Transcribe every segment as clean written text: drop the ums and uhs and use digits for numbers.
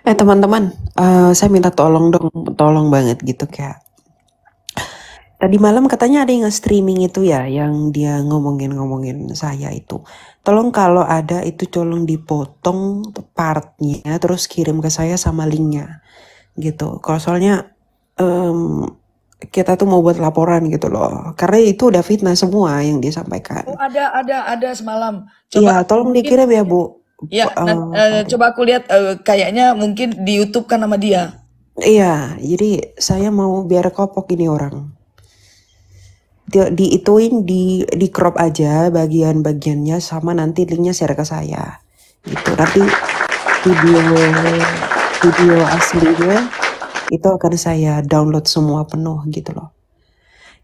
Teman-teman, saya minta tolong dong, tolong banget gitu kayak tadi malam katanya ada yang nge-streaming itu ya, yang dia ngomongin saya itu. Tolong kalau ada itu tolong dipotong partnya, terus kirim ke saya sama linknya gitu. Kalau soalnya em, kita tuh mau buat laporan gitu loh, karena itu udah fitnah semua yang disampaikan. Oh, ada semalam. Iya, Coba aku tolong mungkin, dikirim ya Bu. ya, Pak. coba aku lihat, kayaknya mungkin di YouTube kan nama dia. Iya, jadi saya mau biar kopok ini orang. Diituin di crop aja bagian-bagiannya sama nanti linknya share ke saya gitu. Nanti video video aslinya itu akan saya download semua penuh gitu loh.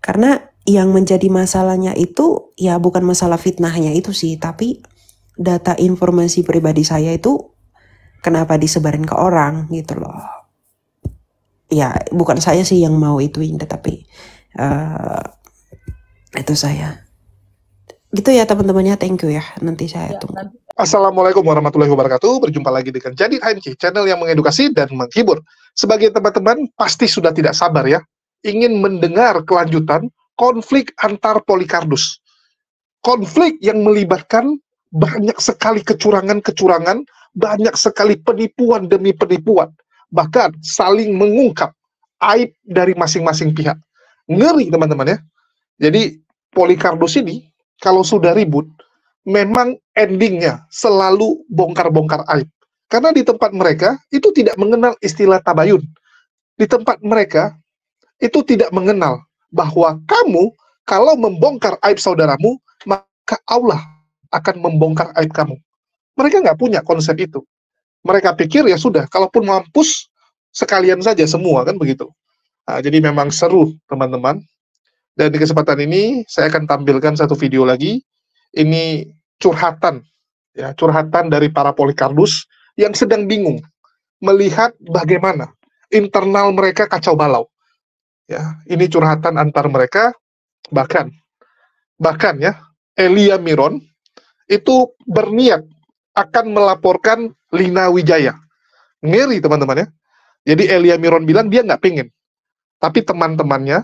Karena yang menjadi masalahnya itu ya bukan masalah fitnahnya itu sih, tapi data informasi pribadi saya itu kenapa disebarin ke orang gitu loh. Ya bukan saya sih yang mau ituin, tetapi uh, itu saya. Gitu ya teman-temannya, thank you ya. Nanti saya Ya, tunggu. nanti. Assalamualaikum warahmatullahi wabarakatuh. Berjumpa lagi dengan Jadi HMC, channel yang mengedukasi dan menghibur. Sebagai teman-teman pasti sudah tidak sabar ya, ingin mendengar kelanjutan konflik antar Polikardus. Konflik yang melibatkan banyak sekali kecurangan-kecurangan, banyak sekali penipuan demi penipuan, bahkan saling mengungkap aib dari masing-masing pihak. Ngeri teman-teman ya. Jadi Polikardus ini kalau sudah ribut, memang endingnya selalu bongkar-bongkar aib. Karena di tempat mereka itu tidak mengenal istilah tabayun. Di tempat mereka itu tidak mengenal bahwa kamu kalau membongkar aib saudaramu, maka Allah akan membongkar aib kamu. Mereka nggak punya konsep itu. Mereka pikir ya sudah, kalaupun mampus sekalian saja semua kan begitu. Nah, jadi memang seru teman-teman. Dan di kesempatan ini saya akan tampilkan satu video lagi. Ini curhatan, ya curhatan dari para Polikardus yang sedang bingung melihat bagaimana internal mereka kacau balau. Ya, ini curhatan antar mereka. Bahkan ya Elia Miron itu berniat akan melaporkan Lina Wijaya. Ngeri teman-teman ya. Jadi Elia Miron bilang dia nggak pengen, tapi teman-temannya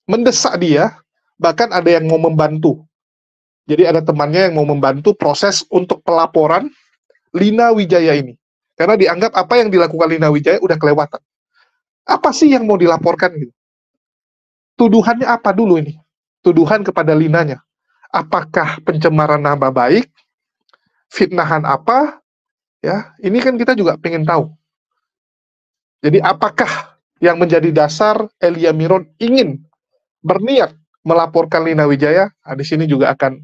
mendesak dia, bahkan ada yang mau membantu. Jadi ada temannya yang mau membantu proses untuk pelaporan Lina Wijaya ini. Karena dianggap apa yang dilakukan Lina Wijaya udah kelewatan. Apa sih yang mau dilaporkan gitu? Tuduhannya apa dulu ini? Tuduhan kepada Linanya. Apakah pencemaran nama baik? Fitnahan apa? Ya, ini kan kita juga pengen tahu. Jadi apakah yang menjadi dasar Elia Miron ingin berniat melaporkan Lina Wijaya? Nah, di sini juga akan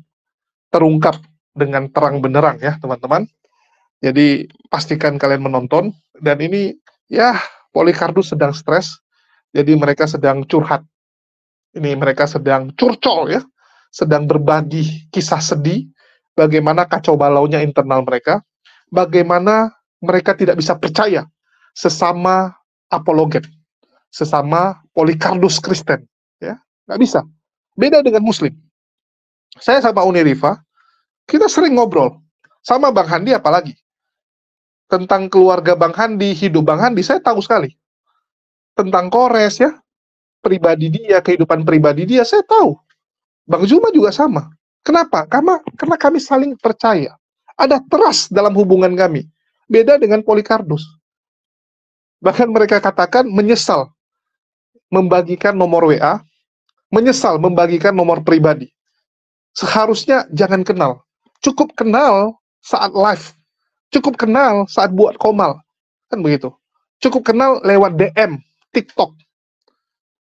terungkap dengan terang benderang ya teman-teman. Jadi pastikan kalian menonton. Dan ini ya Polikardus sedang stres. Jadi mereka sedang curhat. Ini mereka sedang curcol ya. Sedang berbagi kisah sedih. Bagaimana kacau balaunya internal mereka. Bagaimana mereka tidak bisa percaya sesama apologet. Sesama Polikardus Kristen. Ya, nggak bisa. Beda dengan Muslim. Saya sama Uniriva, kita sering ngobrol. Sama Bang Handi apalagi. Tentang keluarga Bang Handi, hidup Bang Handi, saya tahu sekali. Tentang Kores ya, pribadi dia, kehidupan pribadi dia, saya tahu. Bang Zuma juga sama. Kenapa? Karena kami saling percaya. Ada trust dalam hubungan kami. Beda dengan Polikardus. Bahkan mereka katakan menyesal membagikan nomor WA, menyesal membagikan nomor pribadi. Seharusnya jangan kenal. Cukup kenal saat live. Cukup kenal saat buat komal. Kan begitu. Cukup kenal lewat DM, TikTok.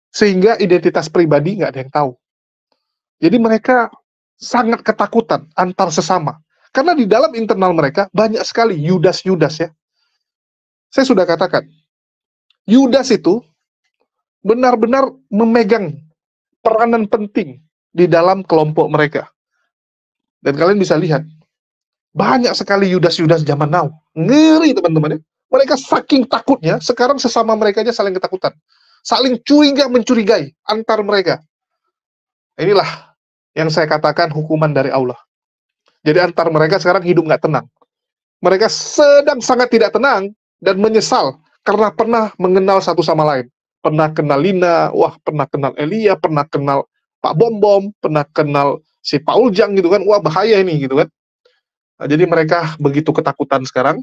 Sehingga identitas pribadi nggak ada yang tahu. Jadi mereka sangat ketakutan antar sesama. Karena di dalam internal mereka banyak sekali Yudas-Yudas ya. Saya sudah katakan, Yudas itu benar-benar memegang peranan penting di dalam kelompok mereka. Dan kalian bisa lihat, banyak sekali Yudas-Yudas zaman now. Ngeri teman-teman ya. Mereka saking takutnya, sekarang sesama mereka aja saling ketakutan. Saling mencurigai antar mereka. Inilah yang saya katakan hukuman dari Allah. Jadi antar mereka sekarang hidup nggak tenang. Mereka sedang sangat tidak tenang dan menyesal karena pernah mengenal satu sama lain. Pernah kenal Lina, wah pernah kenal Elia, pernah kenal Pak Bom Bom, pernah kenal si Paul Jang gitu kan, wah bahaya ini gitu kan. Nah, jadi mereka begitu ketakutan sekarang,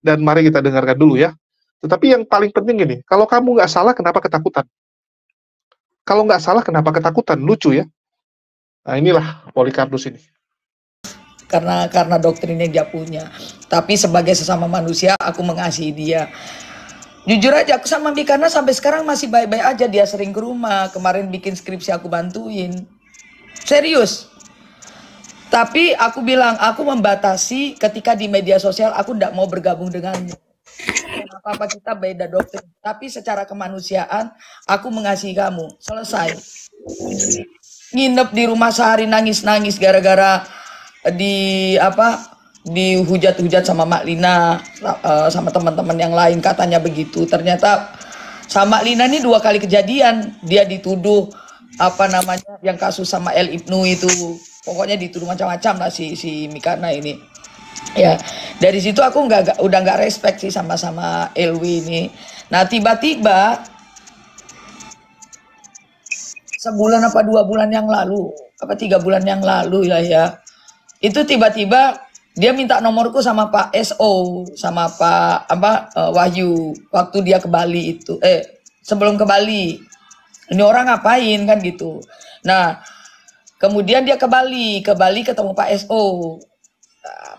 dan mari kita dengarkan dulu ya. Tetapi yang paling penting ini, kalau kamu nggak salah kenapa ketakutan? Kalau nggak salah kenapa ketakutan? Lucu ya. Nah inilah Polikarpus ini. Karena doktrinnya dia punya. Tapi sebagai sesama manusia, aku mengasihi dia. Jujur aja, aku sama Mikana sampai sekarang masih baik-baik aja. Dia sering ke rumah. Kemarin bikin skripsi aku bantuin. Serius. Tapi aku bilang, aku membatasi ketika di media sosial, aku tidak mau bergabung dengannya. Apa-apa kita beda doktrin. Tapi secara kemanusiaan, aku mengasihi kamu. Selesai. Nginep di rumah sehari nangis-nangis gara-gara dihujat-hujat sama Mak Lina, sama teman-teman yang lain katanya begitu. Ternyata sama Mak Lina ini 2 kali kejadian, dia dituduh yang kasus sama El Ibnu itu, pokoknya dituduh macam-macam lah si Mikana ini. Ya dari situ aku udah nggak respect sih sama Elwi ini. Nah tiba-tiba sebulan apa 2 bulan yang lalu, apa 3 bulan yang lalu ya. Itu tiba-tiba dia minta nomorku sama Pak SO, sama Pak Wahyu waktu dia ke Bali itu. Sebelum ke Bali. Ini orang ngapain kan gitu. Nah, kemudian dia ke Bali ketemu Pak SO.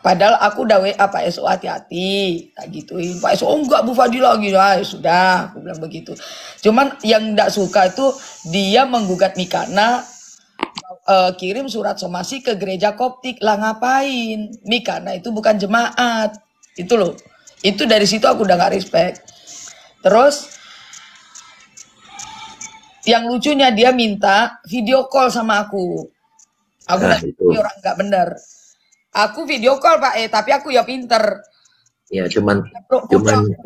Padahal aku udah WA Pak SO hati-hati, tak gituin. Pak SO enggak Bu Fadila gitu. Ya sudah, aku bilang begitu. Cuman yang enggak suka itu dia menggugat Mikana, kirim surat somasi ke gereja Koptik. Lah ngapain? Mikana itu bukan jemaat. Itu loh. Itu dari situ aku udah gak respect. Terus yang lucunya dia minta video call sama aku. Aku itu orang nggak bener. Aku video call Pak tapi aku ya pinter. Ya cuman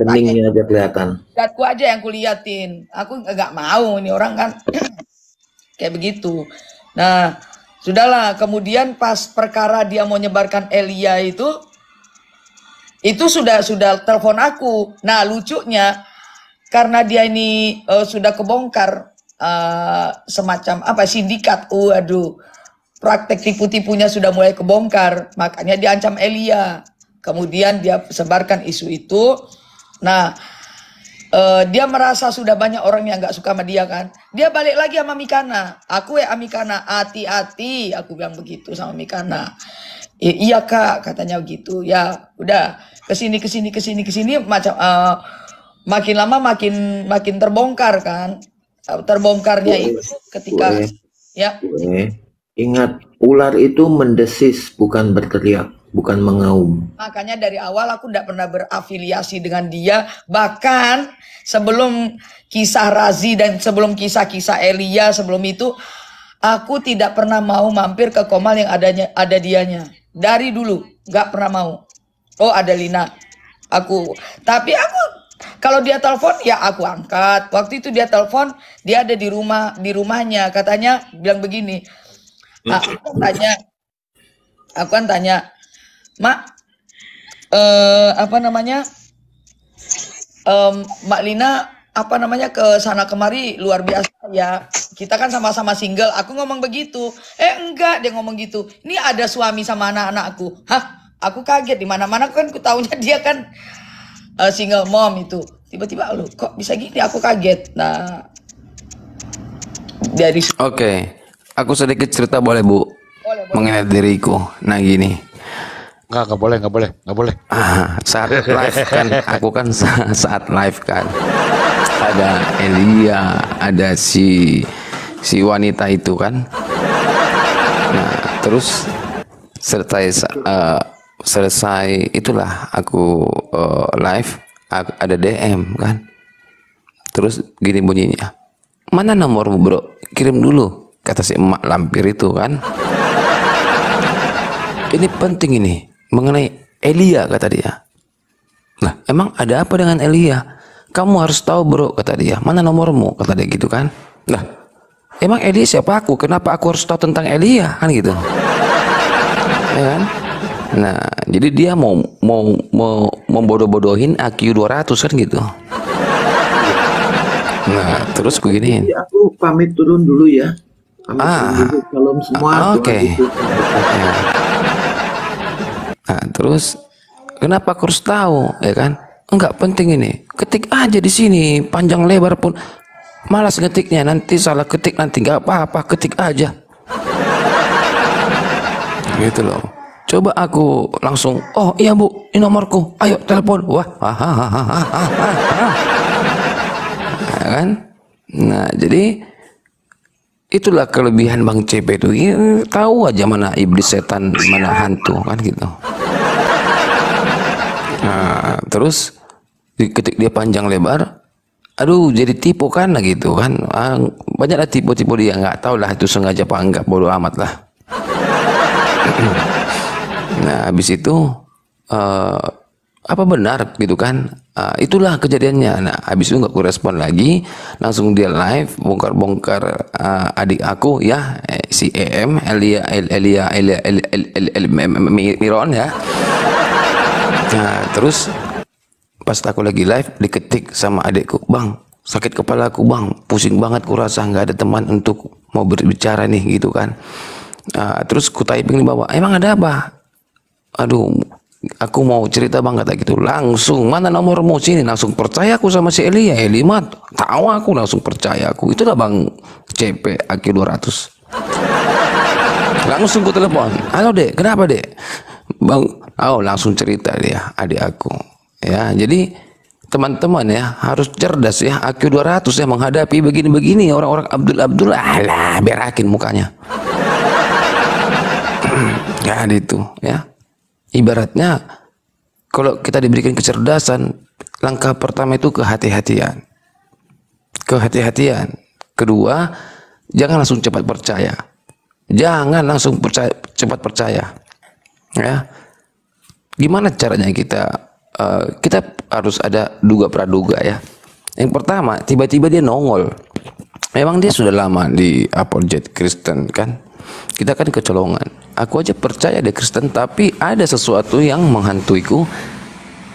keningnya aja kelihatan. Lihatku aja yang kuliatin. Aku nggak mau ini orang kan kayak begitu. Nah sudahlah. Kemudian pas perkara dia mau nyebarkan Elia itu sudah telepon aku. Nah lucunya karena dia ini sudah kebongkar semacam sindikat. Waduh, praktek tipu-tipunya sudah mulai kebongkar, makanya diancam Elia. Kemudian dia sebarkan isu itu. Nah dia merasa sudah banyak orang yang nggak suka sama dia kan. Dia balik lagi sama Mikana. Aku Mikana, hati-hati, aku bilang begitu sama Mikana. Iya Kak, katanya begitu. Ya udah kesini macam makin lama makin terbongkar kan. Terbongkarnya itu ketika ingat, ular itu mendesis bukan berteriak, bukan mengaum. Makanya dari awal aku tidak pernah berafiliasi dengan dia. Bahkan sebelum kisah Razi dan sebelum kisah-kisah Elia sebelum itu, aku tidak pernah mau mampir ke Komal yang ada dianya. Dari dulu nggak pernah mau. Oh ada Lina, tapi aku kalau dia telepon ya aku angkat. Waktu itu dia telepon, dia ada di rumahnya, katanya bilang begini. Aku kan tanya, Mak, Mak Lina ke sana kemari luar biasa ya. Kita kan sama-sama single. Aku ngomong begitu. Enggak, dia ngomong gitu. Ini ada suami sama anak-anakku. Hah? Aku kaget, di mana-mana kan ku taunya dia kan single mom itu. Tiba-tiba lu kok bisa gini, aku kaget. Nah, dari Oke, aku sedikit cerita boleh Bu? Boleh. Mengenai diriku. Nah gini. Nggak boleh. Saat live kan, aku kan saat live kan. Ada Elia, ada si wanita itu kan. Nah, terus selesai itulah aku live, ada DM kan. Terus gini bunyinya, mana nomormu bro, kirim dulu, kata si emak lampir itu kan. Ini penting ini mengenai Elia, kata dia. Lah emang ada apa dengan Elia? Kamu harus tahu bro, kata dia. Mana nomormu, kata dia gitu kan. Lah emang Elia siapa aku, kenapa aku harus tahu tentang Elia kan gitu. Ya kan? Nah, jadi dia mau membodoh-bodohin AQ 200 kan gitu. Nah, terus begini. Jadi aku pamit turun dulu ya. Pamit turun dulu. Salam semua. Oke. Ya. Nah, terus kenapa aku harus tahu, ya kan? Enggak penting ini. Ketik aja di sini, panjang lebar pun. Malas ngetiknya, nanti salah ketik nanti nggak apa-apa, ketik aja. Gitu loh. Coba aku langsung, oh iya Bu, ini nomorku, ayo telepon. Wah, ya kan? Nah, jadi itulah kelebihan Bang CP itu. Tahu aja mana iblis, setan, mana hantu, kan gitu. Nah, terus diketik dia panjang lebar, aduh jadi tipu kan gitu kan. Banyaklah tipu-tipu dia, nggak tahu lah itu sengaja apa enggak, bodoh amat lah. Nah, habis itu apa benar gitu kan? Itulah kejadiannya. Nah, habis itu nggak aku respon lagi, langsung dia live bongkar-bongkar adik aku ya, si Elia Miron ya. Nah, terus pas aku lagi live diketik sama adikku, Bang, sakit kepala aku Bang, pusing banget kurasa, nggak ada teman untuk mau berbicara nih gitu kan. Terus ku typing di bawah, emang ada apa? Aduh, aku mau cerita Bang, kata gitu. Langsung, mana nomormu, sini. Langsung percaya aku sama si Elia. Elimat tahu aku, langsung percaya aku. Itulah Bang CP AQ 200. Langsung ku telepon, halo Dek, kenapa Dek? Bang, langsung cerita dia, adik aku. Ya, jadi teman-teman ya harus cerdas ya, AQ 200 ya menghadapi begini-begini orang-orang Abdul alah berakin mukanya. Ya itu ya. Ibaratnya kalau kita diberikan kecerdasan, langkah pertama itu kehati-hatian. Kehati-hatian. Kedua, jangan langsung cepat percaya. Jangan langsung cepat percaya. Ya. Gimana caranya kita harus ada duga praduga ya. Yang pertama, tiba-tiba dia nongol. Memang dia sudah lama di apologet Kristen kan. Kita kan kecolongan. Aku aja percaya dia Kristen, tapi ada sesuatu yang menghantuiku.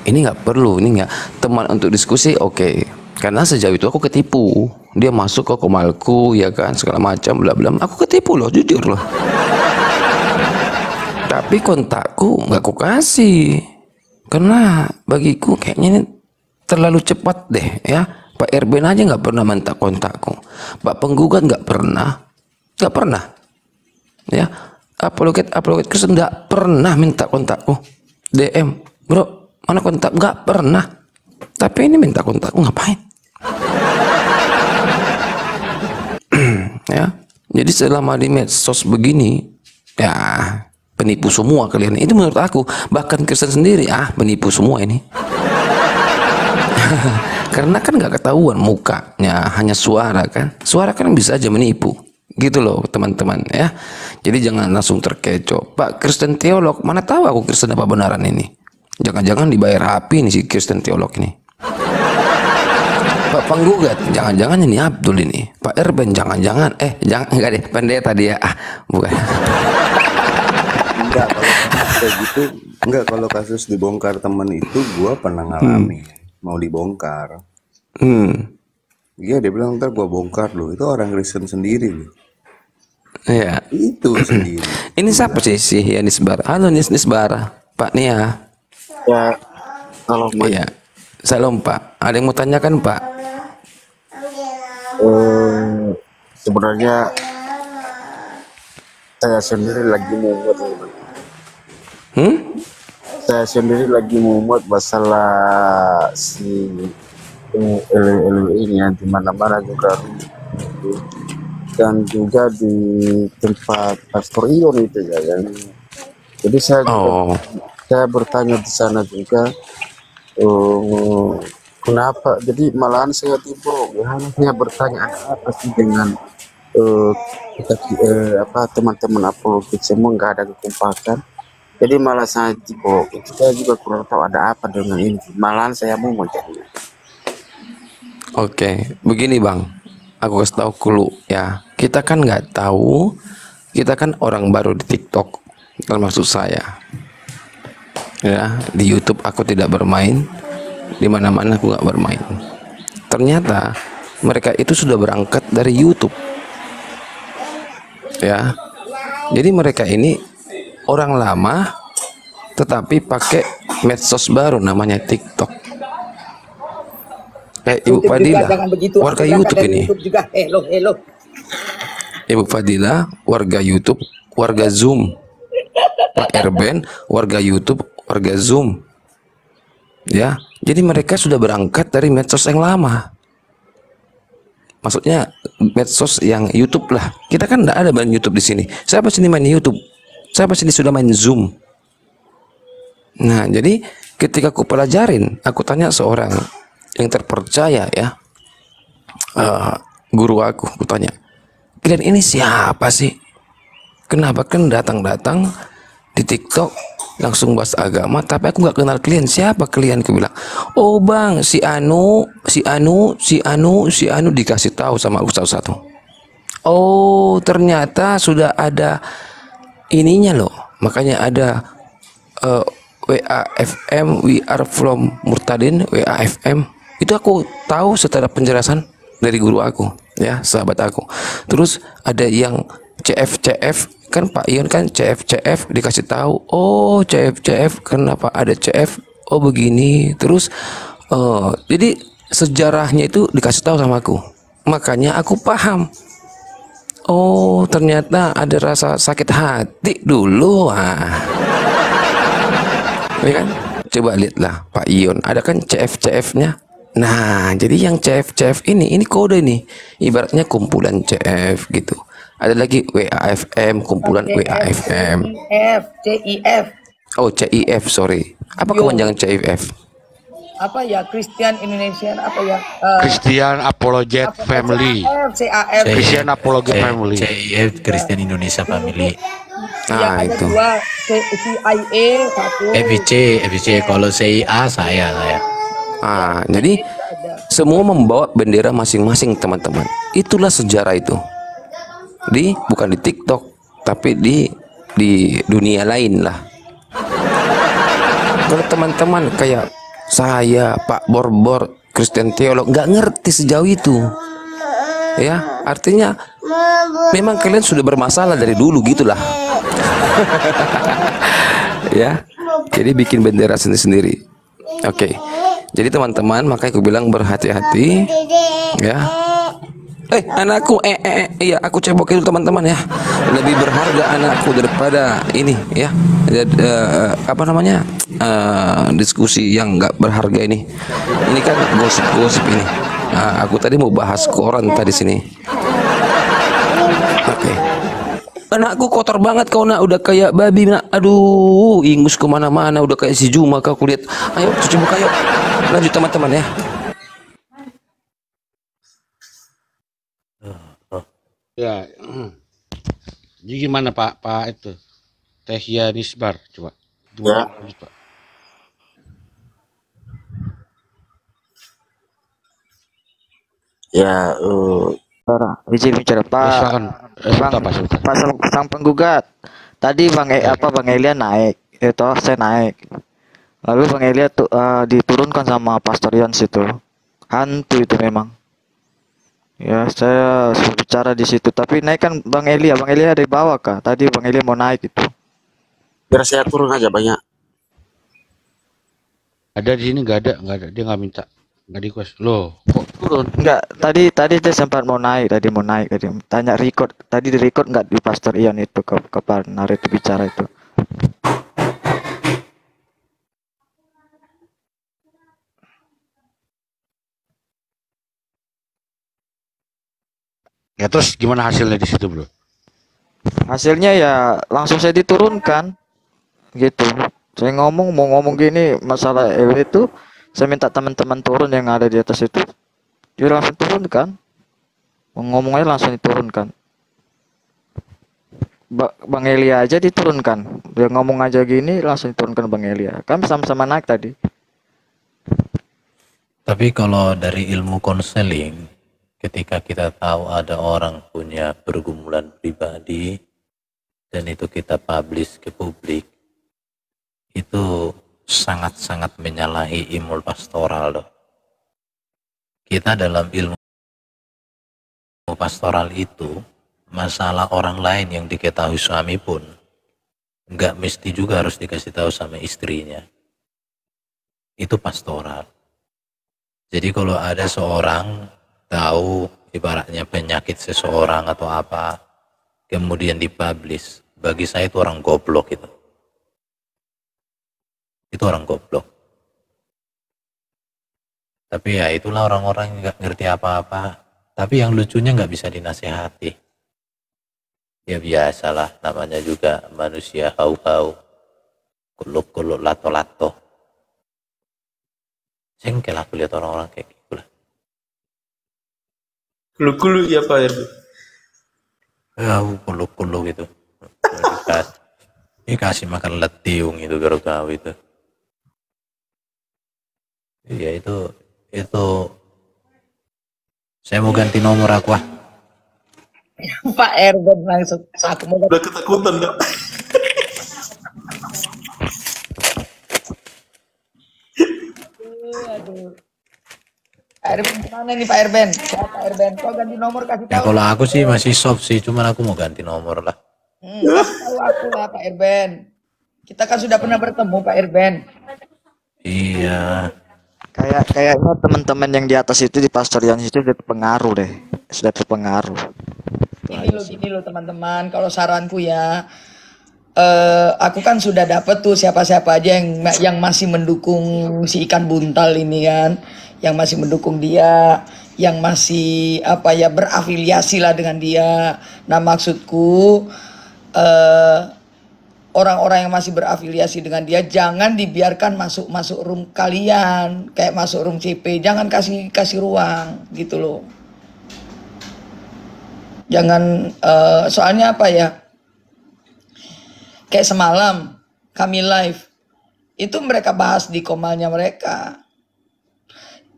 Ini nggak perlu, ini nggak teman untuk diskusi, oke. Karena sejauh itu aku ketipu. Dia masuk ke komalku, ya kan, segala macam, bla bla. Aku ketipu loh, jujur loh. Tapi kontakku nggak aku kasih, karena bagiku kayaknya ini terlalu cepat deh, ya. Pak Erben aja nggak pernah minta kontakku. Pak Penggugat nggak pernah, ya. Apologet Kristen nggak pernah minta kontakku. DM, bro, mana kontak? Nggak pernah. Tapi ini minta kontakku ngapain? Ya, jadi selama di medsos begini, ya penipu semua kalian. Itu menurut aku. Bahkan Kristen sendiri, penipu semua ini. Karena kan nggak ketahuan mukanya, hanya suara kan. Suara kan bisa aja menipu. Gitu loh teman-teman ya. Jadi jangan langsung terkecoh. Pak Kristen teolog, mana tahu aku Kristen apa benaran ini. Jangan-jangan dibayar api nih si Kristen teolog ini. Pak Penggugat, jangan-jangan ini Abdul ini. Pak Erben, jangan-jangan. Jangan, enggak deh, pendeta dia. Bukan. Enggak, kalau kayak gitu, enggak, kalau kasus dibongkar temen itu gua pernah ngalamin. Mau dibongkar. Iya, dia bilang ntar gua bongkar loh. Itu orang Kristen sendiri loh. Iya. Itu sendiri. Ini siapa sih Yanis Bara? Halo Yanis Bara, Pak Nia. Ya, kalau Iya. Salam Pak. Ada yang mau tanyakan Pak? sebenarnya saya sendiri lagi mumet. Saya sendiri lagi mumet masalah si LW ini ya, di mana-mana juga dan juga di tempat Pastor Ion itu ya yang. Jadi saya juga, saya bertanya di sana juga kenapa, jadi malahan saya tiba saya bertanya apa sih dengan kita teman-teman apologet semua nggak ada kekompakan. Jadi malah saya tiba itu, saya juga kurang tahu ada apa dengan ini, malahan saya mau jadi. Oke, begini Bang, aku kasih tahu dulu ya. Kita kan nggak tahu, kita kan orang baru di TikTok, termasuk saya. Ya, di YouTube aku tidak bermain, di mana-mana aku nggak bermain. Ternyata mereka itu sudah berangkat dari YouTube. Ya, jadi mereka ini orang lama, tetapi pakai medsos baru namanya TikTok. Ibu YouTube juga Fadilah, jangan begitu. warga Aku berangkat YouTube dari ini. YouTube juga. Hello. Ibu Fadilah, warga YouTube, warga Zoom. Pak Erben, warga YouTube, warga Zoom. Ya, jadi mereka sudah berangkat dari medsos yang lama. Maksudnya medsos yang YouTube lah. Kita kan tidak ada main YouTube di sini. Siapa sini main YouTube? Siapa sini sudah main Zoom? Nah, jadi ketika aku pelajarin, aku tanya seorang yang terpercaya ya, guru aku tanya, kalian ini siapa sih? Kenapa kan datang-datang di TikTok langsung bahas agama, tapi aku nggak kenal kalian. Siapa kalian? Aku bilang, oh bang, si Anu, dikasih tahu sama ustaz satu. Oh ternyata sudah ada ininya loh, makanya ada WAFM, We Are From Murtadin, WAFM. Itu aku tahu setelah penjelasan dari guru aku, ya sahabat aku. Terus ada yang CF kan Pak Ion kan CF dikasih tahu, oh CF kenapa ada CF, oh begini. Terus jadi sejarahnya itu dikasih tahu sama aku, makanya aku paham. Oh ternyata ada rasa sakit hati dulu. Ya kan, coba lihatlah Pak Ion, ada kan CF-nya. Nah jadi yang CF ini kode nih, ibaratnya kumpulan CF gitu. Ada lagi WAFM, kumpulan WAFM. CIF. Oh CIF, sorry. Apa kepanjangan CIF? Apa ya, Christian Indonesian apa ya? Christian Apologet Family. CAF. Christian Apologet Family. CIF, Christian Indonesia Family. Nah itu. Dua, CIA satu. FIC. Kalau CIA saya. Jadi semua membawa bendera masing-masing teman-teman. Itulah sejarah itu. Bukan di TikTok, tapi di dunia lain lah. Kalau teman-teman kayak saya, Pak Borbor, Kristen teolog, nggak ngerti sejauh itu. Ya, artinya memang kalian sudah bermasalah dari dulu gitulah. Ya, jadi bikin bendera sendiri-sendiri. Oke. Jadi teman-teman, makanya aku bilang berhati-hati, ya. Anakku, iya aku cebokin dulu teman-teman ya. Lebih berharga anakku daripada ini ya. Apa namanya? Diskusi yang nggak berharga ini. Ini kan gosip ini. Aku tadi mau bahas koran tadi sini. Oke. Anakku kotor banget kau nak, udah kayak babi nak. Aduh, ingus kemana-mana, udah kayak si Juma kau lihat. Ayo cuci muka yuk. Lanjut teman-teman ya. Ya. Jadi gimana Pak itu? Tehya Nisbar coba. Ya. Lanjut, Pak. Ya, izin bicara Pak. Silakan. Pak sang penggugat. Tadi Bang Elia naik, itu saya naik. Lalu Bang Elia diturunkan sama Pastor Yons itu. Hantu itu memang. Ya, saya sudah bicara di situ. Tapi naik kan Bang Elia dari bawah kah? Tadi Bang Elia mau naik itu. biar saya turun aja banyak. Ada di sini nggak ada. Dia nggak minta. Nggak request. Loh, kok turun? Enggak, tadi dia sempat mau naik tadi. Tanya record, tadi di record enggak di Pastor Ion itu ke partner itu bicara itu. Ya terus gimana hasilnya di situ, Bro? Hasilnya ya langsung saya diturunkan. Gitu. Saya mau ngomong gini masalah itu, saya minta teman-teman turun yang ada di atas itu. Dia langsung turunkan. Ngomongnya langsung diturunkan. Bang Elia aja diturunkan. Dia ngomong aja gini langsung diturunkan Bang Elia. Kami sama-sama naik tadi. Tapi kalau dari ilmu konseling, ketika kita tahu ada orang punya pergumulan pribadi dan itu kita publish ke publik, itu sangat-sangat menyalahi ilmu pastoral loh. Kita dalam ilmu pastoral itu, masalah orang lain yang diketahui suami pun nggak mesti juga harus dikasih tahu sama istrinya. Itu pastoral. Jadi kalau ada seorang tahu ibaratnya penyakit seseorang atau apa, kemudian dipublish, bagi saya itu orang goblok itu. Itu orang goblok. Tapi ya itulah orang-orang yang nggak ngerti apa-apa. Tapi yang lucunya nggak bisa dinasehati. Ya biasalah, namanya juga manusia hau-hau, kuluk-kuluk, lato-lato. Jengkel aku lihat orang-orang kayak gitu lah. Kulu-kulu ya Pak RB. Kuluk-kuluk gitu. Ini kasih makan letiung itu garuk-garuk itu. Iya itu saya mau ganti nomor aku ah. Pak Erben langsung aku mau Udah ketakutan Dok. aduh. Pak Erben gimana nih Pak Erben? Ya, Pak Erben, kau ganti nomor kasih Ya tahu. kalau aku sih masih soft sih, cuman aku mau ganti nomor lah. Kasih tahu aku lah Pak Erben. Kita kan sudah pernah bertemu Pak Erben. Iya. Kayaknya teman-teman yang di atas itu di Pastorian itu sudah terpengaruh deh. Sudah terpengaruh. Gini loh teman-teman, kalau saranku ya, aku kan sudah dapet tuh siapa-siapa aja yang masih mendukung si ikan buntal ini kan, yang masih mendukung dia, yang masih apa ya berafiliasi lah dengan dia. Nah maksudku orang-orang yang masih berafiliasi dengan dia jangan dibiarkan masuk room kalian, kayak masuk room CP, jangan kasih ruang gitu loh. Jangan soalnya apa ya? Kayak semalam kami live itu mereka bahas di komalnya mereka.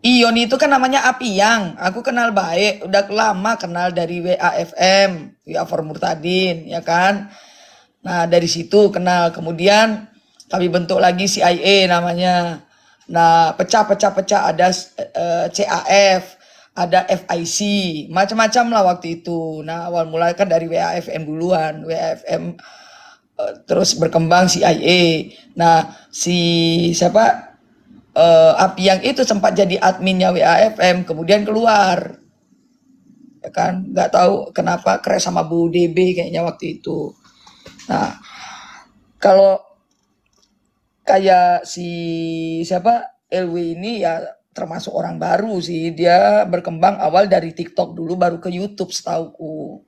Ion itu kan namanya Apiang, aku kenal baik, udah lama kenal dari WAFM, WA for Murtadin, ya kan. Nah dari situ kenal, kemudian kami bentuk lagi CIA namanya. Nah pecah ada CAF, ada FIC, macam-macam lah waktu itu. Nah awal mulai kan dari WAFM duluan, WAFM terus berkembang CIA. Nah si siapa Apiang itu sempat jadi adminnya WAFM, kemudian keluar, ya kan? Nggak tahu kenapa crash sama Bu DB kayaknya waktu itu. Nah kalau kayak si siapa LW ini ya termasuk orang baru sih, dia berkembang awal dari TikTok dulu baru ke YouTube setauku.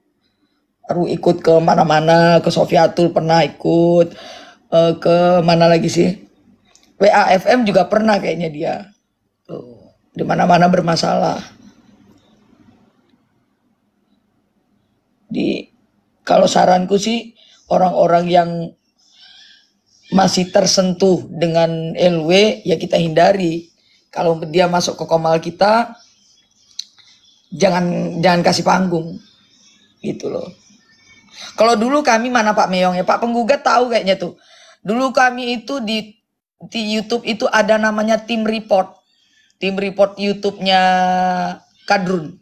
Baru ikut ke mana-mana, ke Sofiatul pernah ikut, ke mana lagi sih? WAFM juga pernah kayaknya dia. Tuh, di mana-mana bermasalah. Kalau saranku sih orang-orang yang masih tersentuh dengan LW ya kita hindari. Kalau dia masuk ke komal kita, jangan kasih panggung, gitu loh. Kalau dulu kami mana Pak Meong ya, Pak Penggugat tahu kayaknya tuh. Dulu kami itu di YouTube itu ada namanya tim report YouTube-nya Kadrun.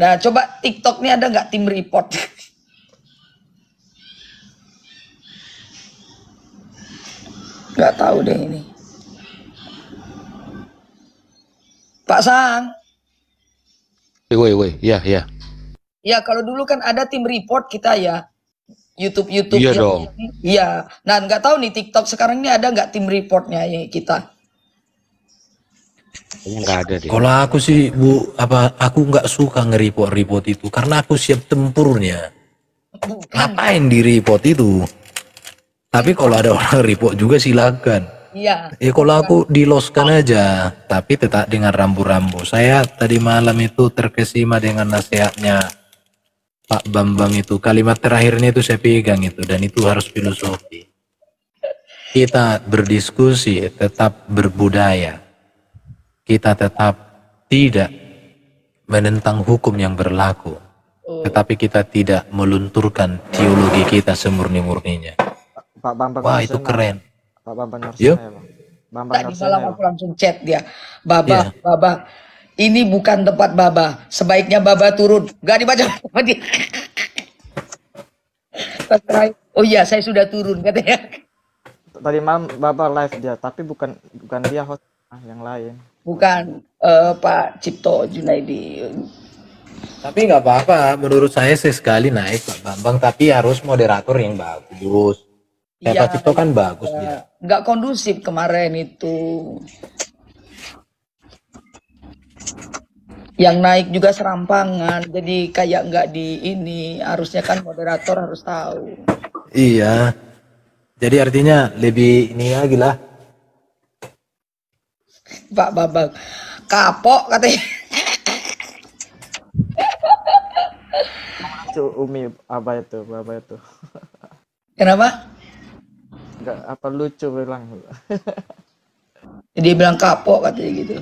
Nah coba TikTok nih ada nggak tim report? Nggak tahu deh ini. Pak Sang. Woi, ya. Ya kalau dulu kan ada tim report kita ya. YouTube Iya ya. dong. Iya. Nah nggak tahu nih TikTok sekarang ini ada nggak tim reportnya ya kita? Kayaknya nggak ada deh. Kalau aku sih aku nggak suka nge-report itu karena aku siap tempurnya. Ngapain di-report itu? Tapi kalau ada orang report juga silakan. Iya. Ya kalau aku diloskan aja, tapi tetap dengan rambu-rambu. Saya tadi malam itu terkesima dengan nasihatnya Pak Bambang itu. Kalimat terakhirnya itu saya pegang itu, dan itu harus filosofi. Kita berdiskusi, tetap berbudaya. Kita tetap tidak menentang hukum yang berlaku. Tetapi kita tidak melunturkan teologi kita semurni-murninya. Pak Bambang Wah itu keren. Pak Bambang Yuk. Nursena ya Bang. Bambang Tadi Nursena malam ya aku Bang. langsung chat dia. Baba, Iya. Baba, ini bukan tempat Baba. Sebaiknya Baba turun. Gak dibaca sama dia. Pas terakhir, oh iya saya sudah turun katanya. Tadi malam Baba live dia, tapi bukan dia host, yang lain. Bukan Pak Cipto Junaidi. Tapi nggak apa-apa, menurut saya sekali naik Pak Bambang, tapi harus moderator yang bagus. Kayak Iya, Pak Cipto kan bagus dia. nggak kondusif kemarin itu. Yang naik juga serampangan, jadi kayak nggak di ini. Harusnya kan moderator harus tahu. Iya. Jadi artinya lebih ini lagi lah. Pak Bambang kapok katanya. Umi Baba itu. Kenapa? Enggak apa lucu bilang. Dia bilang kapok katanya gitu.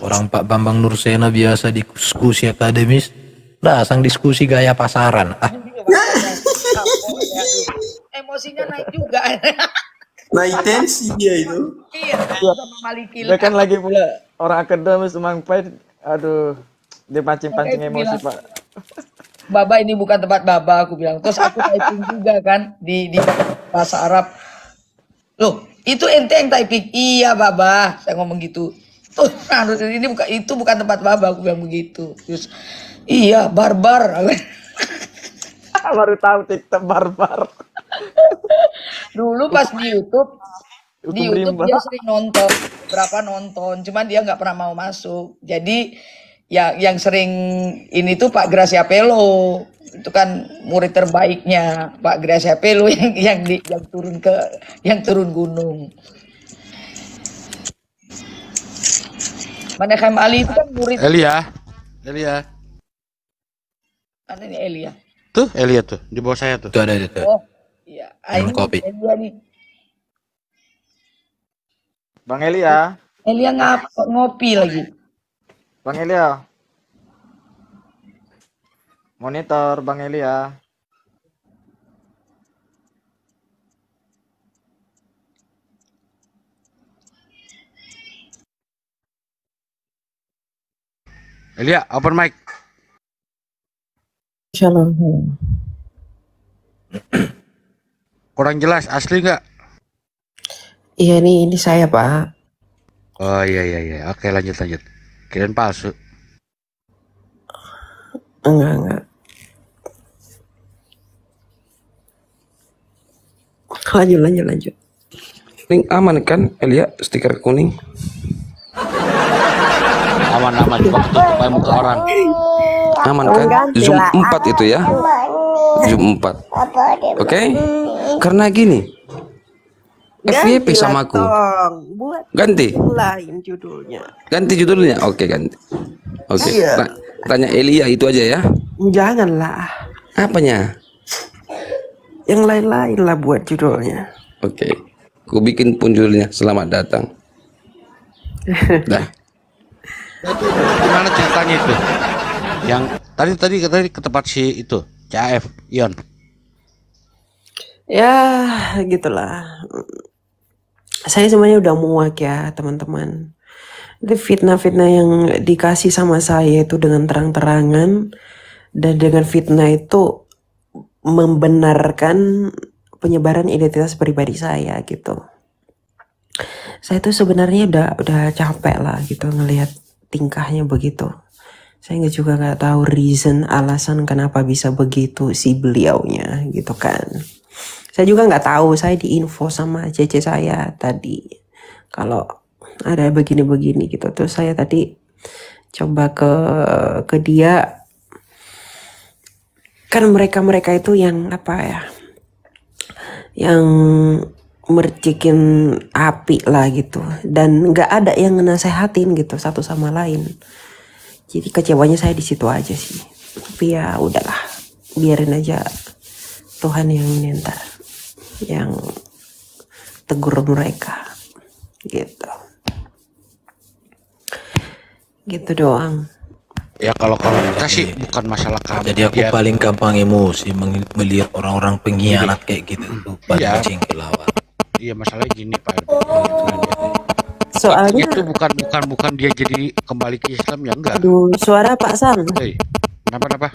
Orang Pak Bambang Nursena biasa diskusi akademis, dasang diskusi gaya pasaran. Kapok, ya, aduh. Emosinya naik juga. Naik tensi dia itu. Iya, sama Malikil. Dia kan lagi pula orang akademis Mang Pai, aduh, dia pancing-pancing Makanya aku emosi bilang, Pak. Baba ini bukan tempat Baba, aku bilang. Terus aku typing juga kan di bahasa Arab. Loh, itu ente yang typing? Iya Baba, saya ngomong gitu. Tuh, ini bukan tempat Baba, aku bilang begitu. Terus, iya barbar. Baru tahu TikTok barbar. Dulu pas di YouTube dia sering nonton, berapa nonton, cuman dia nggak pernah mau masuk. Jadi ya yang sering ini tuh Pak Gracia Pelo, itu kan murid terbaiknya Pak Gracia Pelo yang turun gunung. Mana Khaim Ali itu kan murid. Elia. Mana ini Elia? Tuh Elia tuh di bawah saya tuh. Itu ada itu. Oh iya, Minum ini kopi. Elia nih. Bang Elia. Elia ngopi lagi. Bang Elia. Monitor Bang Elia. Elia, open mic. Shalom. Kurang jelas, asli nggak? Iya nih, ini saya Pak. Oh iya. Oke, lanjut. Kirain palsu. Enggak. Lanjut. Link aman kan Elia, stiker kuning? Aman coba tutup muka orang. Aman kan? Zoom 4 itu ya. Zoom 4. Oke? Karena gini. FYP sama aku. Buat Ganti. lain judulnya. Ganti judulnya. Oke, ganti. Oke. Iya. Tanya Elia itu aja ya. Janganlah. Apanya? Yang lain-lain lah buat judulnya. Oke. Ku bikin pun judulnya Selamat Datang. Dah. Gimana ceritanya itu? Yang tadi ke tempat si itu, CAF, Ion. Ya, gitulah. Saya semuanya udah muak ya, teman-teman. Itu fitnah-fitnah yang dikasih sama saya itu dengan terang-terangan, dan dengan fitnah itu membenarkan penyebaran identitas pribadi saya gitu. Saya tuh sebenarnya udah capek lah gitu ngelihat tingkahnya begitu. Saya nggak tahu alasan kenapa bisa begitu si beliaunya gitu kan. Saya juga nggak tahu, saya diinfo sama cece saya tadi kalau ada begini-begini gitu. Terus saya tadi coba ke dia, kan mereka itu yang apa ya, yang mercikin api lah gitu, dan nggak ada yang nasehatin gitu satu sama lain. Jadi kecewanya saya di situ aja sih. Tapi ya udahlah, biarin aja Tuhan yang ntar yang tegur mereka gitu doang. Ya kalau kita sih Jadi, bukan masalah kamu. jadi aku paling gampang emosi melihat orang-orang pengkhianat kayak gitu tuh pada jengkel lawan. Iya, masalahnya gini Pak. Soalnya itu bukan dia jadi kembali ke Islam ya, enggak. aduh, suara Pak Sam. Kenapa?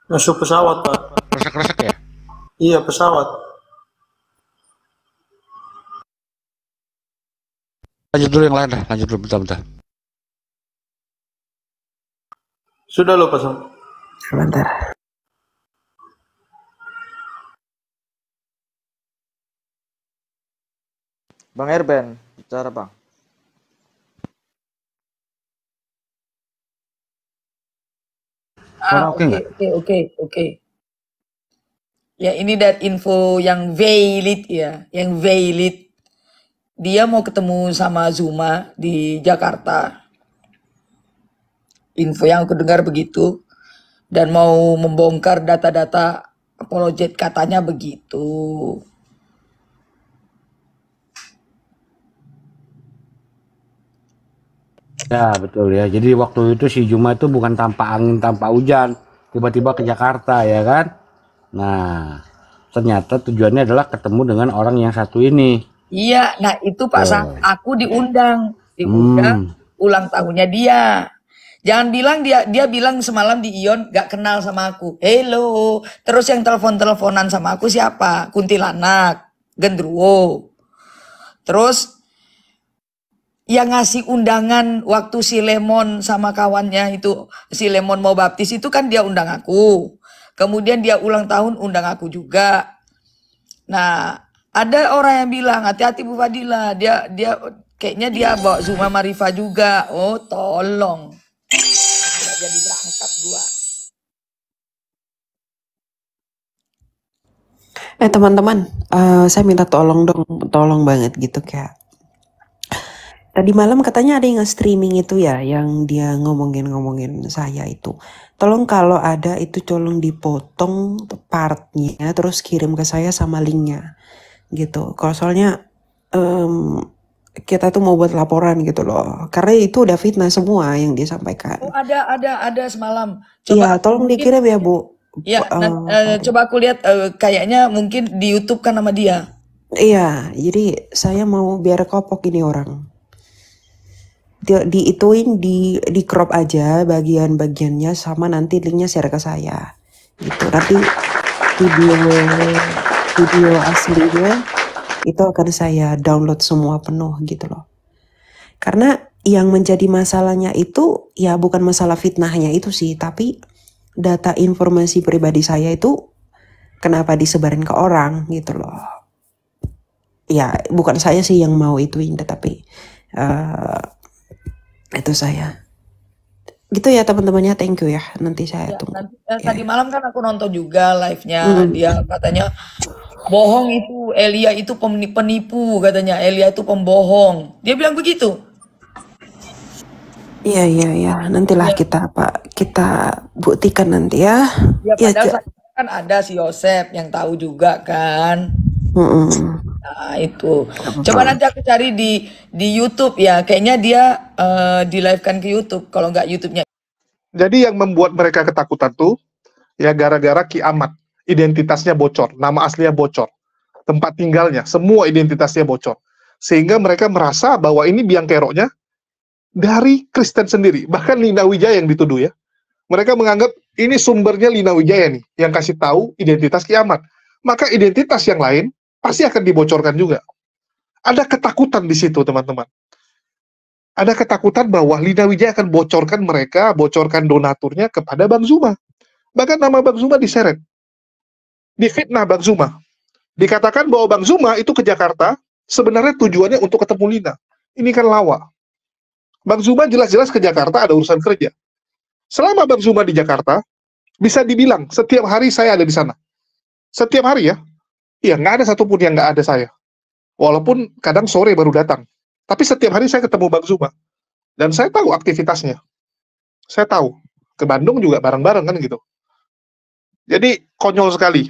Masuk pesawat, Pak. Resak-resak ya? Iya, pesawat. Lanjut dulu yang lain dah, lanjut dulu bentar. Sudah lo pasang. Sebentar. Bang Erben, bicara Bang. Oke. Ya ini dari info yang valid ya, yang valid. Dia mau ketemu sama Zuma di Jakarta. Info yang aku dengar begitu. Dan mau membongkar data-data apologet katanya begitu. Ya betul ya. Jadi waktu itu si Zuma itu bukan tanpa angin tanpa hujan, tiba-tiba ke Jakarta ya kan. Nah ternyata tujuannya adalah ketemu dengan orang yang satu ini. Iya, nah itu Pak Sang, aku diundang ulang tahunnya dia. Jangan bilang dia bilang semalam di Ion gak kenal sama aku. Hello, terus yang telepon-teleponan sama aku siapa? Kuntilanak, Gendruwo. Terus yang ngasih undangan waktu si Lemon sama kawannya itu, si Lemon mau baptis itu kan dia undang aku. Kemudian dia ulang tahun undang aku juga. Nah, ada orang yang bilang hati-hati Bu Fadila, dia kayaknya dia bawa Zuma Marifa juga. Oh, tolong. Nggak jadi berangkat gua. Teman-teman, saya minta tolong dong, tolong banget gitu kayak. Tadi malam katanya ada yang nge-streaming itu ya, yang dia ngomongin saya itu. Tolong kalau ada itu tolong dipotong partnya, terus kirim ke saya sama linknya, gitu. Kalau soalnya kita tuh mau buat laporan gitu loh, karena itu udah fitnah semua yang disampaikan. Oh ada semalam. Iya, tolong dikirim ya Bu. Ya, coba aku lihat kayaknya mungkin di YouTube kan nama dia. Iya, jadi saya mau biar kopok ini orang. Diituin di crop aja bagian-bagiannya sama nanti linknya share ke saya gitu. Nanti video aslinya itu akan saya download semua penuh gitu loh. Karena yang menjadi masalahnya itu ya bukan masalah fitnahnya itu sih, tapi data informasi pribadi saya itu kenapa disebarin ke orang gitu loh. Ya bukan saya sih yang mau ituin, tetapi itu saya gitu ya teman-temannya. Thank you ya, nanti saya tunggu. Tadi malam kan aku nonton juga live-nya. Dia katanya bohong itu, Elia itu penipu katanya, Elia itu pembohong, dia bilang begitu. Iya nantilah kita buktikan nanti ya. Ya padahal kan ada si Yosep yang tahu juga kan. Nah itu coba nanti aku cari di YouTube ya, kayaknya dia di live kan ke YouTube kalau nggak YouTube-nya. Jadi yang membuat mereka ketakutan tuh ya gara-gara kiamat, identitasnya bocor, nama aslinya bocor, tempat tinggalnya, semua identitasnya bocor, sehingga mereka merasa bahwa ini biang keroknya dari Kristen sendiri. Bahkan Lina Wijaya yang dituduh ya, mereka menganggap ini sumbernya Lina Wijaya nih yang kasih tahu identitas kiamat, maka identitas yang lain pasti akan dibocorkan juga. Ada ketakutan di situ teman-teman. Ada ketakutan bahwa Lina Wijaya akan bocorkan donaturnya kepada Bang Zuma. Bahkan nama Bang Zuma diseret. Difitnah Bang Zuma. Dikatakan bahwa Bang Zuma itu ke Jakarta, sebenarnya tujuannya untuk ketemu Lina. Ini kan lawa. Bang Zuma jelas-jelas ke Jakarta ada urusan kerja. Selama Bang Zuma di Jakarta, bisa dibilang setiap hari saya ada di sana. Setiap hari ya. Iya, nggak ada satupun yang nggak ada saya. Walaupun kadang sore baru datang. Tapi setiap hari saya ketemu Bang Zuma. Dan saya tahu aktivitasnya. Saya tahu. Ke Bandung juga bareng-bareng kan gitu. Jadi konyol sekali.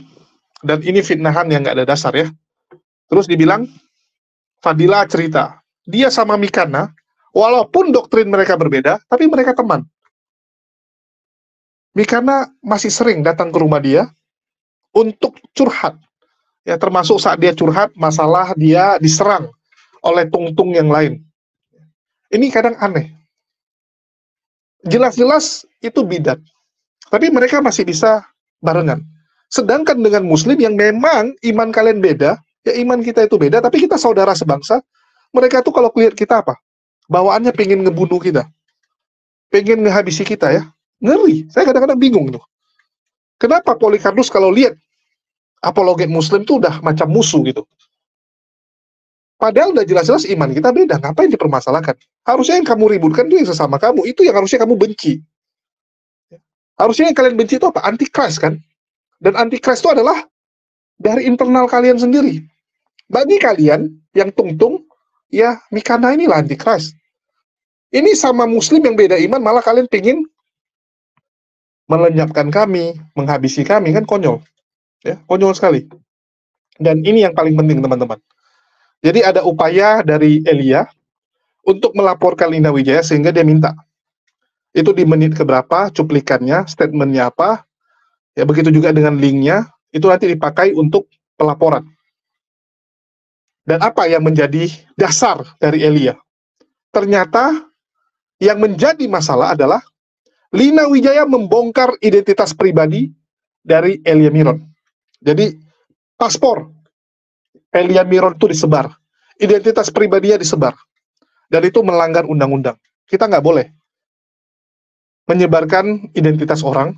Dan ini fitnahan yang nggak ada dasar ya. Terus dibilang, Fadila cerita, dia sama Mikana Walaupun doktrin mereka berbeda, tapi mereka teman. Mikana masih sering datang ke rumah dia untuk curhat. Ya, termasuk saat dia curhat, masalah dia diserang oleh tung-tung yang lain. Ini kadang aneh. Jelas-jelas itu bidat. Tapi mereka masih bisa barengan. Sedangkan dengan Muslim yang memang iman kalian beda, ya iman kita itu beda, tapi kita saudara sebangsa, mereka tuh kalau lihat kita apa? Bawaannya pengen ngebunuh kita. Pengen ngehabisi kita ya. Ngeri. Saya kadang-kadang bingung tuh. Kenapa Polikarpus kalau lihat apologet Muslim tuh udah macam musuh gitu. Padahal udah jelas-jelas iman kita beda. Ngapain dipermasalahkan? Harusnya yang kamu ributkan itu yang sesama kamu. Itu yang harusnya kamu benci. Harusnya yang kalian benci itu apa? Antikris kan? Dan antikris itu adalah dari internal kalian sendiri. Bagi kalian yang tung-tung, ya Mikana inilah antikris. Ini sama Muslim yang beda iman, malah kalian pingin melenyapkan kami, menghabisi kami, kan konyol. Ya, konyol sekali. Dan ini yang paling penting, teman-teman. Jadi ada upaya dari Elia untuk melaporkan Lina Wijaya sehingga dia minta. Itu di menit keberapa, cuplikannya, statementnya apa, ya begitu juga dengan linknya, itu nanti dipakai untuk pelaporan. Dan apa yang menjadi dasar dari Elia? Ternyata yang menjadi masalah adalah Lina Wijaya membongkar identitas pribadi dari Elia Miron. Jadi paspor Elia Miron itu disebar, identitas pribadinya disebar, dan itu melanggar undang-undang. Kita nggak boleh menyebarkan identitas orang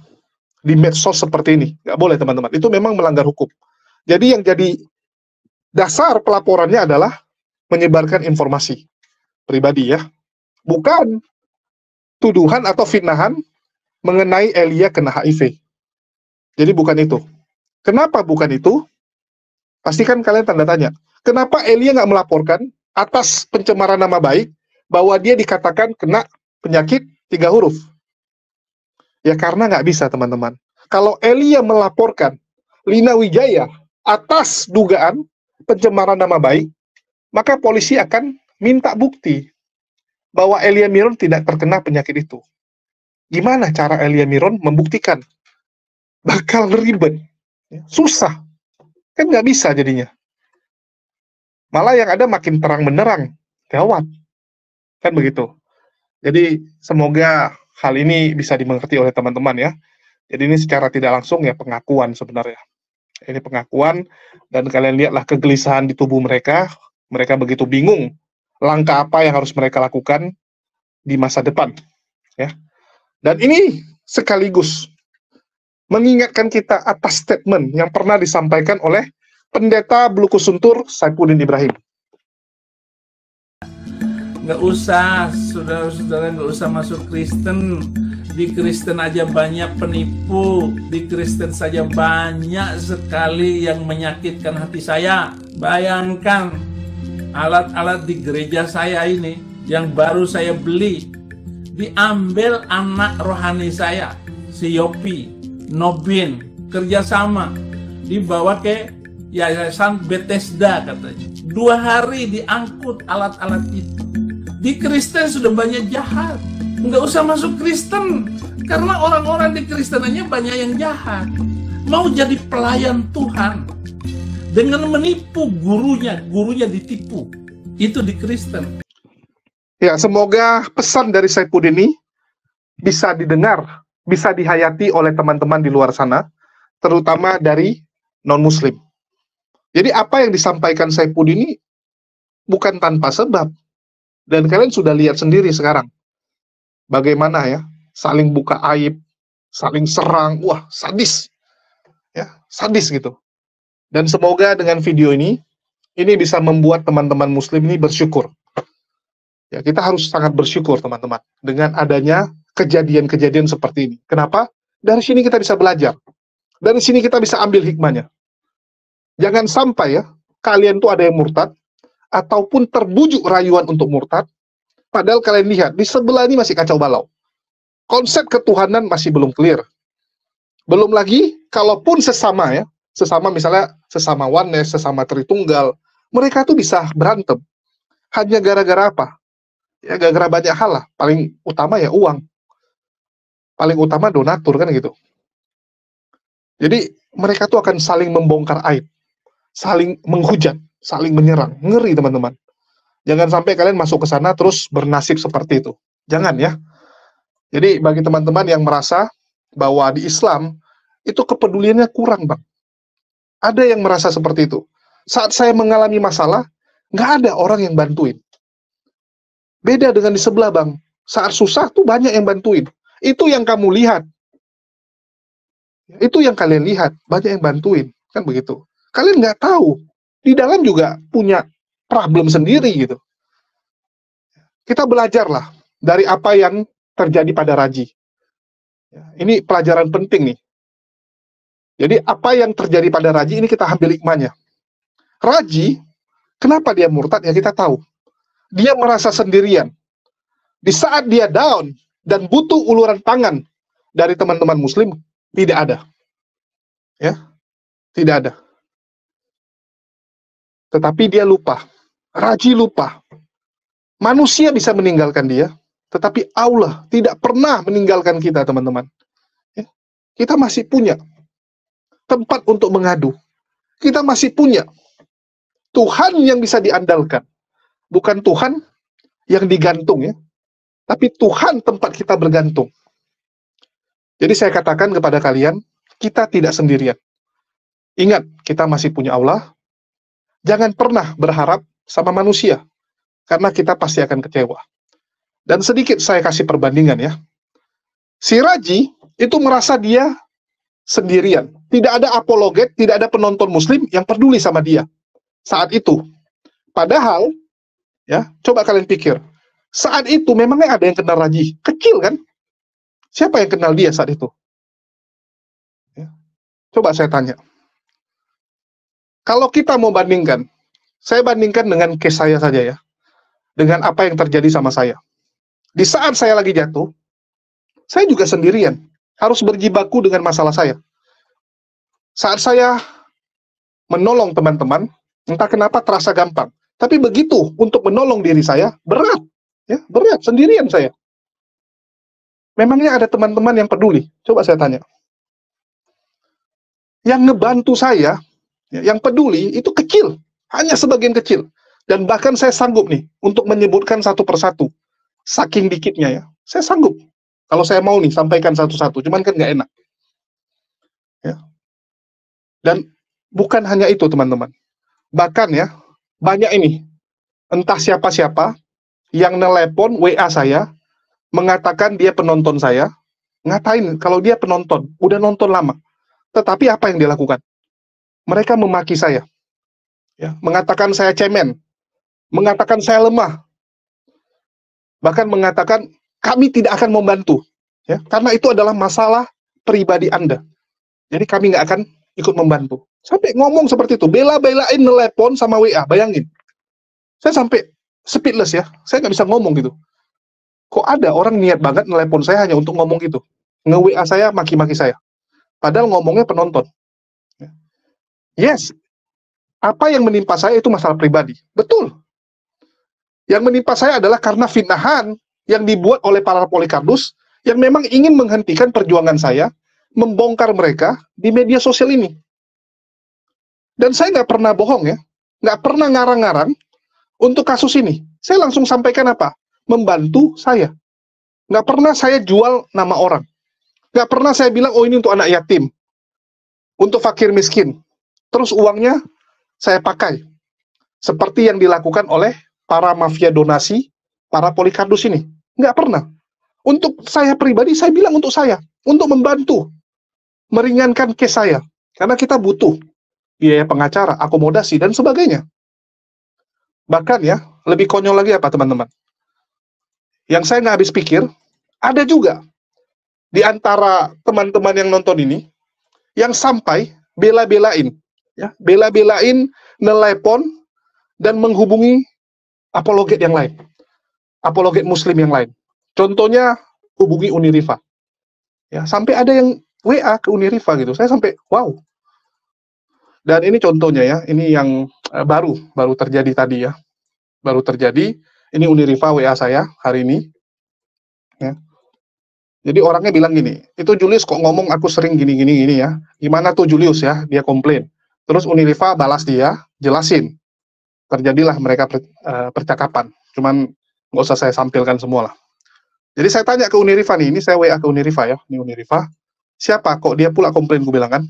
di medsos seperti ini. Nggak boleh, teman-teman. Itu memang melanggar hukum. Jadi yang jadi dasar pelaporannya adalah menyebarkan informasi pribadi ya. Bukan tuduhan atau fitnahan mengenai Elia kena HIV. Jadi bukan itu. Kenapa bukan itu? Pastikan kalian tanda tanya. Kenapa Elia nggak melaporkan atas pencemaran nama baik bahwa dia dikatakan kena penyakit 3 huruf? Ya karena nggak bisa, teman-teman. Kalau Elia melaporkan Lina Wijaya atas dugaan pencemaran nama baik, maka polisi akan minta bukti bahwa Elia Miron tidak terkena penyakit itu. Gimana cara Elia Miron membuktikan? Bakal ribet. Susah. Kan nggak bisa jadinya. Malah yang ada makin terang benderang. Gawat. Kan begitu. Jadi semoga hal ini bisa dimengerti oleh teman-teman ya. Jadi ini secara tidak langsung ya pengakuan sebenarnya. Ini pengakuan dan kalian lihatlah kegelisahan di tubuh mereka. Mereka begitu bingung langkah apa yang harus mereka lakukan di masa depan. Ya. Dan ini sekaligus mengingatkan kita atas statement yang pernah disampaikan oleh Pendeta Blukus Suntur Saifuddin Ibrahim. Nggak usah, saudara-saudara, nggak usah masuk Kristen. Di Kristen aja banyak penipu, di Kristen saja banyak sekali yang menyakitkan hati saya. Bayangkan alat-alat di gereja saya ini yang baru saya beli, diambil anak rohani saya, si Yopi, Nobin, kerjasama, dibawa ke Yayasan Bethesda katanya. 2 hari diangkut alat-alat itu. Di Kristen sudah banyak jahat. Nggak usah masuk Kristen. Karena orang-orang di Kristenannya banyak yang jahat. Mau jadi pelayan Tuhan. Dengan menipu gurunya ditipu. Itu di Kristen. Ya, semoga pesan dari Saifuddin ini bisa didengar, bisa dihayati oleh teman-teman di luar sana, terutama dari non-Muslim. Jadi apa yang disampaikan Saifuddin ini bukan tanpa sebab. Dan kalian sudah lihat sendiri sekarang. Bagaimana ya, saling buka aib, saling serang, wah sadis. Ya, sadis gitu. Dan semoga dengan video ini bisa membuat teman-teman Muslim ini bersyukur. Ya, kita harus sangat bersyukur teman-teman dengan adanya kejadian-kejadian seperti ini. Kenapa? Dari sini kita bisa belajar. Dari sini kita bisa ambil hikmahnya. Jangan sampai ya, kalian tuh ada yang murtad, ataupun terbujuk rayuan untuk murtad, padahal kalian lihat, di sebelah ini masih kacau balau. Konsep ketuhanan masih belum clear. Belum lagi, kalaupun sesama ya, sesama misalnya, sesama oneness, sesama Tritunggal, mereka tuh bisa berantem. Hanya gara-gara apa? Ya gara-gara banyak hal lah. Paling utama ya uang. Paling utama donatur kan gitu. Jadi mereka tuh akan saling membongkar aib, saling menghujat, saling menyerang. Ngeri teman-teman. Jangan sampai kalian masuk ke sana terus bernasib seperti itu. Jangan ya. Jadi bagi teman-teman yang merasa bahwa di Islam itu kepeduliannya kurang, Bang. Ada yang merasa seperti itu. Saat saya mengalami masalah, nggak ada orang yang bantuin. Beda dengan di sebelah, Bang. Saat susah tuh banyak yang bantuin. Itu yang kamu lihat. Itu yang kalian lihat. Banyak yang bantuin. Kan begitu. Kalian nggak tahu. Di dalam juga punya problem sendiri gitu. Kita belajarlah dari apa yang terjadi pada Raji. Ini pelajaran penting nih. Jadi apa yang terjadi pada Raji ini kita ambil hikmahnya. Raji, kenapa dia murtad? Ya kita tahu. Dia merasa sendirian. Di saat dia down dan butuh uluran tangan dari teman-teman muslim, tidak ada. Ya, tidak ada. Tetapi dia lupa. Raji lupa. Manusia bisa meninggalkan dia, tetapi Allah tidak pernah meninggalkan kita, teman-teman. Ya, kita masih punya tempat untuk mengadu. Kita masih punya Tuhan yang bisa diandalkan. Bukan Tuhan yang digantung ya. Tapi Tuhan tempat kita bergantung. Jadi saya katakan kepada kalian, kita tidak sendirian. Ingat, kita masih punya Allah. Jangan pernah berharap sama manusia. Karena kita pasti akan kecewa. Dan sedikit saya kasih perbandingan ya. Si Raji itu merasa dia sendirian. Tidak ada apologet, tidak ada penonton muslim yang peduli sama dia saat itu. Padahal, ya, coba kalian pikir, saat itu memangnya ada yang kenal Raji? Kecil kan? Siapa yang kenal dia saat itu? Ya. Coba saya tanya. Kalau kita mau bandingkan, saya bandingkan dengan case saya saja ya. Dengan apa yang terjadi sama saya. Di saat saya lagi jatuh, saya juga sendirian. Harus berjibaku dengan masalah saya. Saat saya menolong teman-teman, entah kenapa terasa gampang. Tapi begitu untuk menolong diri saya, berat. Ya, berat, sendirian saya. Memangnya ada teman-teman yang peduli? Coba saya tanya. Yang ngebantu saya, yang peduli, itu kecil. Hanya sebagian kecil. Dan bahkan saya sanggup nih, untuk menyebutkan satu persatu. Saking dikitnya ya. Saya sanggup. Kalau saya mau nih, sampaikan satu-satu. Cuman kan nggak enak. Ya. Dan bukan hanya itu, teman-teman. Bahkan ya, banyak ini. Entah siapa-siapa yang nelepon WA saya, mengatakan dia penonton saya, ngatain kalau dia penonton, udah nonton lama. Tetapi apa yang dia lakukan? Mereka memaki saya. Ya, mengatakan saya cemen. Mengatakan saya lemah. Bahkan mengatakan kami tidak akan membantu. Ya, karena itu adalah masalah pribadi Anda. Jadi kami nggak akan ikut membantu. Sampai ngomong seperti itu, bela-belain nelepon sama WA, bayangin. Saya sampai speechless ya, saya nggak bisa ngomong gitu. Kok ada orang niat banget nelepon saya hanya untuk ngomong gitu. Nge-WA saya, maki-maki saya. Padahal ngomongnya penonton. Yes, apa yang menimpa saya itu masalah pribadi. Betul. Yang menimpa saya adalah karena fitnahan yang dibuat oleh para Polycarpus yang memang ingin menghentikan perjuangan saya, membongkar mereka di media sosial ini. Dan saya nggak pernah bohong ya, nggak pernah ngarang-ngarang untuk kasus ini. Saya langsung sampaikan apa? Membantu saya. Nggak pernah saya jual nama orang. Nggak pernah saya bilang, oh ini untuk anak yatim, untuk fakir miskin. Terus uangnya saya pakai. Seperti yang dilakukan oleh para mafia donasi, para Polycarpus ini. Nggak pernah. Untuk saya pribadi, saya bilang untuk saya. Untuk membantu. Meringankan case saya. Karena kita butuh biaya pengacara, akomodasi, dan sebagainya. Bahkan ya, lebih konyol lagi apa teman-teman? Yang saya nggak habis pikir, ada juga di antara teman-teman yang nonton ini, yang sampai bela-belain, ya, bela-belain, nelepon, dan menghubungi apologet yang lain. Apologet muslim yang lain. Contohnya, hubungi Unirifa. Ya, sampai ada yang WA ke Unirifa gitu. Saya sampai, wow. Dan ini contohnya ya, ini yang baru terjadi tadi ya. Baru terjadi, Ini Unirifa WA saya hari ini. Ya. Jadi orangnya bilang gini, itu Julius kok ngomong aku sering gini ya. Gimana tuh Julius ya? Dia komplain. Terus Unirifa balas dia, jelasin. Terjadilah mereka percakapan. Cuman nggak usah saya sampilkan semua lah. Jadi saya tanya ke Unirifa nih, ini saya WA ke Unirifa ya. Ini Unirifa, siapa kok dia pula komplain, gue bilang kan.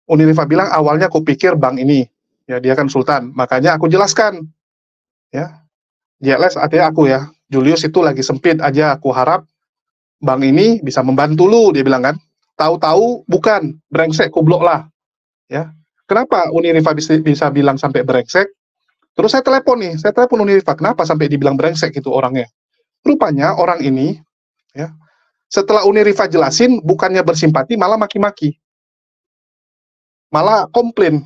Unirifa bilang awalnya aku pikir bank ini, ya dia kan Sultan, makanya aku jelaskan. Ya, JLS artinya aku ya. Julius itu lagi sempit aja, aku harap bank ini bisa membantu lu, dia bilang kan. Tahu-tahu bukan, brengsek, kublok lah. Ya, kenapa Unirifa bisa bilang sampai brengsek? Terus saya telepon Unirifa, kenapa sampai dibilang brengsek gitu orangnya? Rupanya orang ini, ya, setelah Unirifa jelasin, bukannya bersimpati, malah maki-maki. Malah komplain.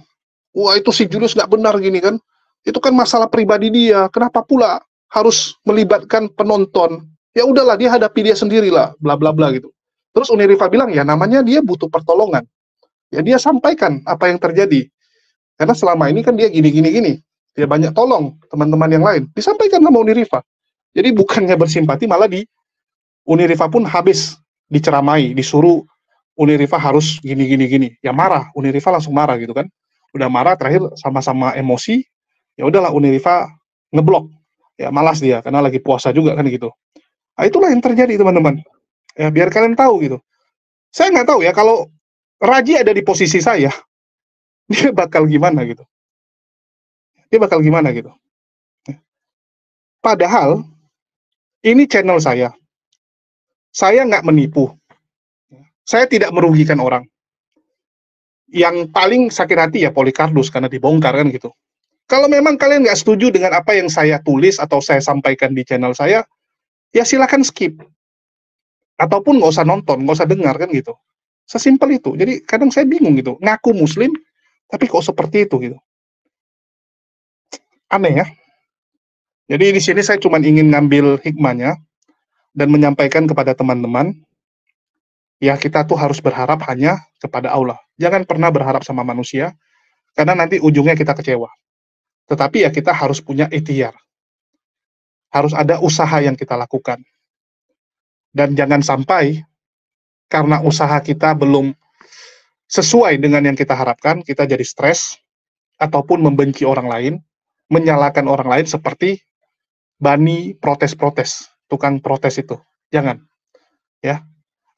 Wah itu si Julius nggak benar gini kan. Itu kan masalah pribadi dia, kenapa pula harus melibatkan penonton? Ya udahlah, dia hadapi dia sendirilah, bla bla bla gitu. Terus Unirifa bilang, ya namanya dia butuh pertolongan. Ya dia sampaikan apa yang terjadi. Karena selama ini kan dia gini. Dia banyak tolong teman-teman yang lain. Disampaikan sama Unirifa. Jadi bukannya bersimpati, malah Unirifa pun habis diceramai, disuruh Unirifa harus gini. Ya marah, Unirifa langsung marah gitu kan. Udah marah, terakhir sama-sama emosi. Ya udahlah Unirifa ngeblok. Ya malas dia, karena lagi puasa juga kan gitu. Nah, itulah yang terjadi teman-teman. Ya biar kalian tahu gitu. Saya nggak tahu ya, kalau Raji ada di posisi saya, dia bakal gimana gitu. Padahal, ini channel saya. Saya nggak menipu. Saya tidak merugikan orang. Yang paling sakit hati ya Polycardus, karena dibongkar kan gitu. Kalau memang kalian nggak setuju dengan apa yang saya tulis atau saya sampaikan di channel saya, ya silakan skip. Ataupun nggak usah nonton, nggak usah dengar kan gitu. Sesimpel itu. Jadi kadang saya bingung gitu. Ngaku muslim, tapi kok seperti itu gitu. Aneh ya. Jadi di sini saya cuma ingin ngambil hikmahnya dan menyampaikan kepada teman-teman, ya kita tuh harus berharap hanya kepada Allah. Jangan pernah berharap sama manusia, karena nanti ujungnya kita kecewa. Tetapi ya kita harus punya ikhtiar. Harus ada usaha yang kita lakukan. Dan jangan sampai karena usaha kita belum sesuai dengan yang kita harapkan, kita jadi stres, ataupun membenci orang lain, menyalahkan orang lain seperti Bani protes-protes, tukang protes itu. Jangan. Ya.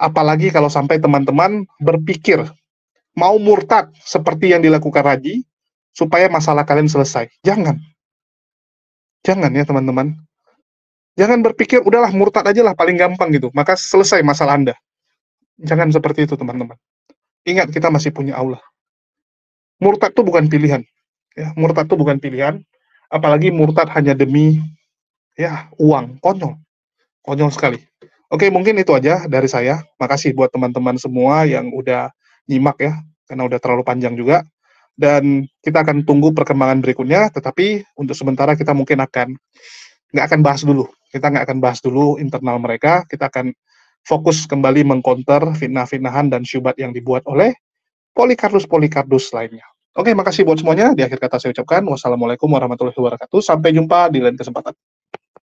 Apalagi kalau sampai teman-teman berpikir mau murtad seperti yang dilakukan Raji, supaya masalah kalian selesai. Jangan. Jangan ya teman-teman. Jangan berpikir, udahlah murtad aja lah, paling gampang gitu. Maka selesai masalah Anda. Jangan seperti itu teman-teman. Ingat, kita masih punya Allah. Murtad itu bukan pilihan. Ya, murtad itu bukan pilihan. Apalagi murtad hanya demi ya uang. Konyol. Konyol sekali. Oke, mungkin itu aja dari saya. Makasih buat teman-teman semua yang udah nyimak ya. Karena udah terlalu panjang juga. Dan kita akan tunggu perkembangan berikutnya. Tetapi untuk sementara kita mungkin nggak akan bahas dulu. Kita nggak akan bahas dulu internal mereka. Kita akan fokus kembali mengcounter fitnah-fitnahan dan syubhat yang dibuat oleh Polycardus lainnya. Oke, makasih buat semuanya. Di akhir kata saya ucapkan wassalamualaikum warahmatullahi wabarakatuh. Sampai jumpa di lain kesempatan.